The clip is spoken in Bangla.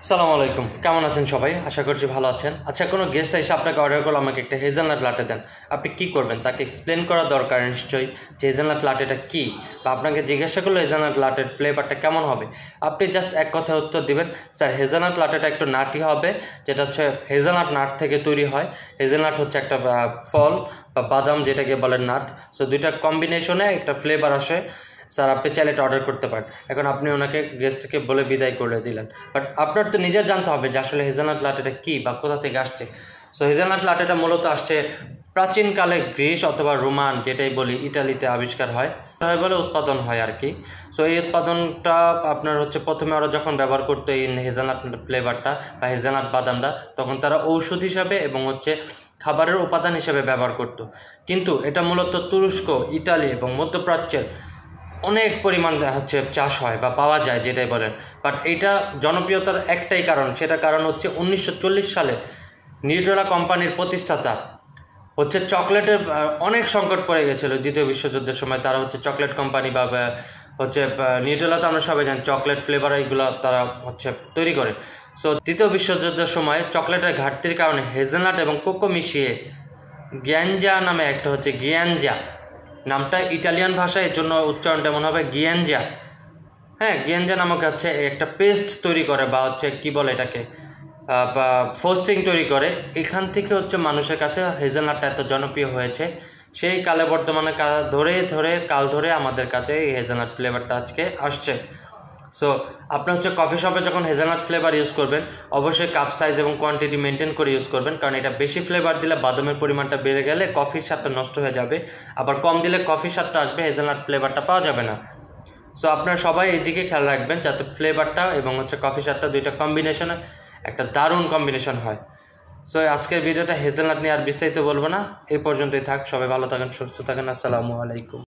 সালামু আলাইকুম, কেমন আছেন সবাই? আশা করছি ভালো আছেন। আচ্ছা, কোনো গেস্ট এসে আপনাকে অর্ডার করলো আমাকে একটা হেজেলনাট লাটে দেন, আপনি কি করবেন? তাকে এক্সপ্লেন করা দরকার নিশ্চয়ই যে হেজেলনাট লাটেটা কী, বা আপনাকে জিজ্ঞাসা করলো হেজেলনাট লাটের ফ্লেভারটা কেমন হবে। আপনি জাস্ট এক কথায় উত্তর দিবেন, স্যার হেজেলনাট লাটেটা একটু নাটি হবে, যেটা হচ্ছে হেজেলনাট নাট থেকে তৈরি হয়। হেজেলনাট হচ্ছে একটা ফল বা বাদাম, যেটাকে বলেন নাট। সো দুইটা কম্বিনেশনে একটা ফ্লেভার আসে। স্যার আপনি চাইলে এটা অর্ডার করতে পারেন। এখন আপনি ওনাকে গেস্টকে বলে বিদায় করে দিলেন, বাট আপনার তো নিজের জানতে হবে যে আসলে হেজেলনাট লাটেটা কী বা কোথা থেকে আসছে। সো হেজেলনাট লাটেটা মূলত আসছে প্রাচীনকালে গ্রিস অথবা রোমান, যেটাই বলি, ইটালিতে আবিষ্কার হয় বলে উৎপাদন হয় আর কি। সো এই উৎপাদনটা আপনার হচ্ছে প্রথমে ওরা যখন ব্যবহার করতো এই হেজেলনাট ফ্লেভারটা বা হেজেলনাট বাদামটা, তখন তারা ঔষধ হিসাবে এবং হচ্ছে খাবারের উপাদান হিসেবে ব্যবহার করতো। কিন্তু এটা মূলত তুরস্ক, ইটালি এবং মধ্যপ্রাচ্যের অনেক পরিমাণ হচ্ছে চাষ হয় বা পাওয়া যায়, যেটাই বলেন। বাট এইটা জনপ্রিয়তার একটাই কারণ, সেটা কারণ হচ্ছে 1940 সালে নিউট্রেলা কোম্পানির প্রতিষ্ঠাতা হচ্ছে চকলেটের অনেক সংকট পড়ে গেছিলো দ্বিতীয় বিশ্বযুদ্ধের সময়। তারা হচ্ছে চকলেট কোম্পানি বা হচ্ছে নিউট্রেলা তো আমরা সবাই জানি চকলেট ফ্লেভার এইগুলো তারা হচ্ছে তৈরি করে। সো দ্বিতীয় বিশ্বযুদ্ধের সময় চকলেটের ঘাটতির কারণে হেজেলনাট এবং কোকো মিশিয়ে গ্যাঞ্জা নামে একটা হচ্ছে গিয়ানজা নামটা ইটালিয়ান ভাষায়, এর জন্য উচ্চারণটা মনে হবে গিয়ানজা। হ্যাঁ, গিয়ানজা নামক হচ্ছে একটা পেস্ট তৈরি করে বা হচ্ছে কি বলে এটাকে বা ফোস্টিং তৈরি করে। এখান থেকে হচ্ছে মানুষের কাছে হেজেলনাটটা এত জনপ্রিয় হয়েছে। সেই কালে বর্তমানে কাল ধরে আমাদের কাছে এই হেজেলনাট ফ্লেভারটা আজকে আসছে। সো আপনি হচ্ছে কফি শপে যখন হেজেলনাট ফ্লেভার ইউজ করবেন, অবশ্যই কাপ সাইজ এবং কোয়ান্টিটি মেনটেন করে ইউজ করবেন, কারণ এটা বেশি ফ্লেভার দিলে বাদামের পরিমাণটা বেড়ে গেলে কফির স্বাদটা নষ্ট হয়ে যাবে, আবার কম দিলে কফির স্বাদটা আসবে, হেজেলনাট ফ্লেভারটা পাওয়া যাবে না। সো আপনারা সবাই এইদিকে খেয়াল রাখবেন যাতে ফ্লেভারটা এবং হচ্ছে কফি স্বাদটা দুইটা কম্বিনেশনে একটা দারুণ কম্বিনেশন হয়। সো আজকের ভিডিওটা হেজেলনাট নিয়ে আর বিস্তারিত বলবো না, এই পর্যন্তই থাক। সবাই ভালো থাকেন, সুস্থ থাকেন। আসসালামু আলাইকুম।